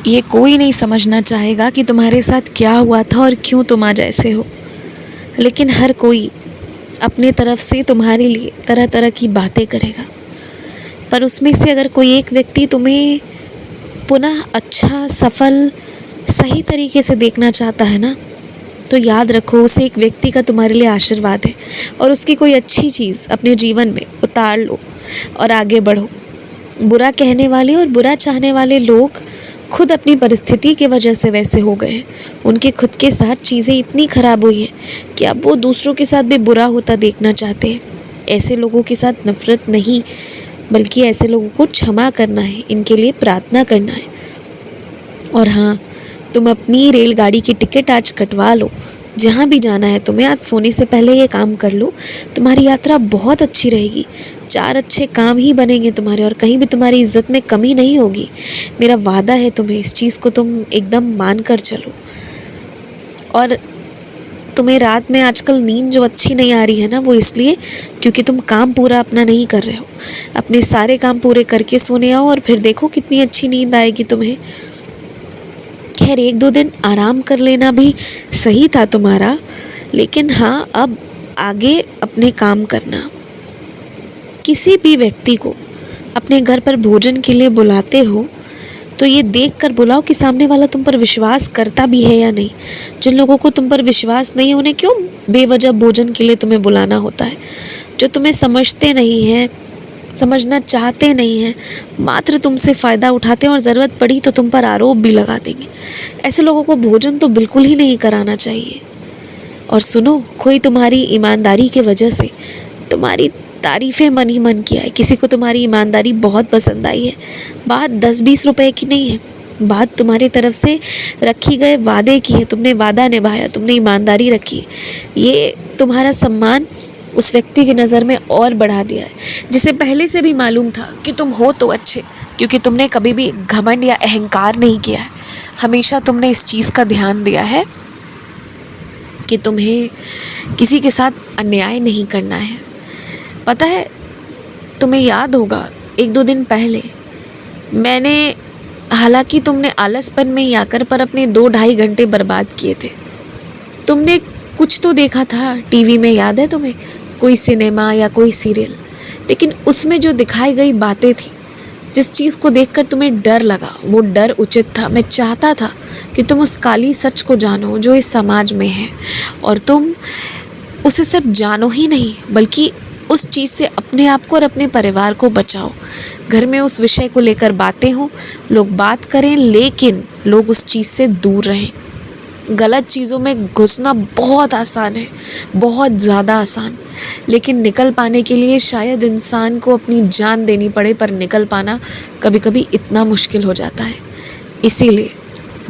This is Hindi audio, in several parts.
ये कोई नहीं समझना चाहेगा कि तुम्हारे साथ क्या हुआ था और क्यों तुम आज ऐसे हो। लेकिन हर कोई अपने तरफ से तुम्हारे लिए तरह तरह की बातें करेगा। पर उसमें से अगर कोई एक व्यक्ति तुम्हें पुनः अच्छा, सफल, सही तरीके से देखना चाहता है ना, तो याद रखो उस एक व्यक्ति का तुम्हारे लिए आशीर्वाद है और उसकी कोई अच्छी चीज़ अपने जीवन में उतार लो और आगे बढ़ो। बुरा कहने वाले और बुरा चाहने वाले लोग खुद अपनी परिस्थिति की वजह से वैसे हो गए हैं। उनके खुद के साथ चीज़ें इतनी ख़राब हुई हैं कि अब वो दूसरों के साथ भी बुरा होता देखना चाहते हैं। ऐसे लोगों के साथ नफ़रत नहीं, बल्कि ऐसे लोगों को क्षमा करना है, इनके लिए प्रार्थना करना है। और हाँ, तुम अपनी रेलगाड़ी की टिकट आज कटवा लो। जहाँ भी जाना है तुम्हें आज सोने से पहले ये काम कर लो, तुम्हारी यात्रा बहुत अच्छी रहेगी। 4 अच्छे काम ही बनेंगे तुम्हारे और कहीं भी तुम्हारी इज्जत में कमी नहीं होगी। मेरा वादा है तुम्हें, इस चीज़ को तुम एकदम मान कर चलो। और तुम्हें रात में आजकल नींद जो अच्छी नहीं आ रही है ना, वो इसलिए क्योंकि तुम काम पूरा अपना नहीं कर रहे हो। अपने सारे काम पूरे करके सोने आओ और फिर देखो कितनी अच्छी नींद आएगी तुम्हें। खैर 1-2 दिन आराम कर लेना भी सही था तुम्हारा, लेकिन हाँ, अब आगे अपने काम करना। किसी भी व्यक्ति को अपने घर पर भोजन के लिए बुलाते हो तो ये देखकर बुलाओ कि सामने वाला तुम पर विश्वास करता भी है या नहीं। जिन लोगों को तुम पर विश्वास नहीं है, उन्हें क्यों बेवजह भोजन के लिए तुम्हें बुलाना होता है। जो तुम्हें समझते नहीं हैं, समझना चाहते नहीं हैं, मात्र तुमसे फ़ायदा उठाते हैं और ज़रूरत पड़ी तो तुम पर आरोप भी लगा देंगे। ऐसे लोगों को भोजन तो बिल्कुल ही नहीं कराना चाहिए। और सुनो, कोई तुम्हारी ईमानदारी की वजह से तुम्हारी तारीफ़ें मन ही मन किया है। किसी को तुम्हारी ईमानदारी बहुत पसंद आई है। बात 10-20 रुपए की नहीं है, बात तुम्हारी तरफ से रखी गए वादे की है। तुमने वादा निभाया, तुमने ईमानदारी रखी। ये तुम्हारा सम्मान उस व्यक्ति की नज़र में और बढ़ा दिया है, जिसे पहले से भी मालूम था कि तुम हो तो अच्छे, क्योंकि तुमने कभी भी घमंड या अहंकार नहीं किया है। हमेशा तुमने इस चीज़ का ध्यान दिया है कि तुम्हें किसी के साथ अन्याय नहीं करना है। पता है, तुम्हें याद होगा 1-2 दिन पहले मैंने, हालांकि तुमने आलसपन में ही आकर पर अपने 2-2.5 घंटे बर्बाद किए थे। तुमने कुछ तो देखा था टीवी में, याद है तुम्हें? कोई सिनेमा या कोई सीरियल, लेकिन उसमें जो दिखाई गई बातें थी, जिस चीज़ को देखकर तुम्हें डर लगा, वो डर उचित था। मैं चाहता था कि तुम उस काली सच को जानो जो इस समाज में है, और तुम उसे सिर्फ जानो ही नहीं, बल्कि उस चीज़ से अपने आप को और अपने परिवार को बचाओ। घर में उस विषय को लेकर बातें हों, लोग बात करें, लेकिन लोग उस चीज़ से दूर रहें। गलत चीज़ों में घुसना बहुत आसान है, बहुत ज़्यादा आसान, लेकिन निकल पाने के लिए शायद इंसान को अपनी जान देनी पड़े, पर निकल पाना कभी कभी इतना मुश्किल हो जाता है। इसीलिए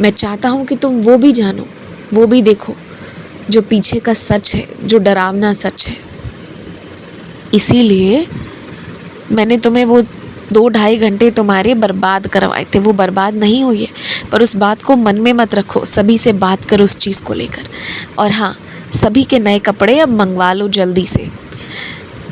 मैं चाहता हूँ कि तुम वो भी जानो, वो भी देखो जो पीछे का सच है, जो डरावना सच है। इसीलिए मैंने तुम्हें वो 2-2.5 घंटे तुम्हारे बर्बाद करवाए थे। वो बर्बाद नहीं हुई है, पर उस बात को मन में मत रखो। सभी से बात करो उस चीज़ को लेकर। और हाँ, सभी के नए कपड़े अब मंगवा लो जल्दी से,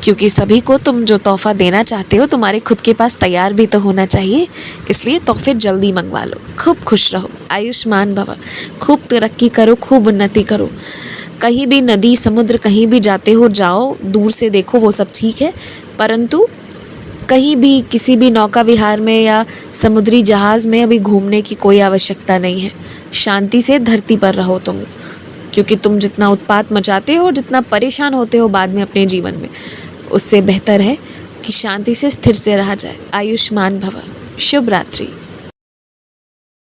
क्योंकि सभी को तुम जो तोहफ़ा देना चाहते हो तुम्हारे खुद के पास तैयार भी तो होना चाहिए। इसलिए तोहफे जल्दी मंगवा लो। खूब खुश रहो, आयुष्मान भव, खूब तरक्की करो, खूब उन्नति करो। कहीं भी नदी समुद्र कहीं भी जाते हो, जाओ, दूर से देखो, वो सब ठीक है, परंतु कहीं भी किसी भी नौका विहार में या समुद्री जहाज़ में अभी घूमने की कोई आवश्यकता नहीं है। शांति से धरती पर रहो तुम, क्योंकि तुम जितना उत्पात मचाते हो, जितना परेशान होते हो बाद में अपने जीवन में, उससे बेहतर है कि शांति से स्थिर से रहा जाए। आयुष्मान भव। शुभ रात्रि।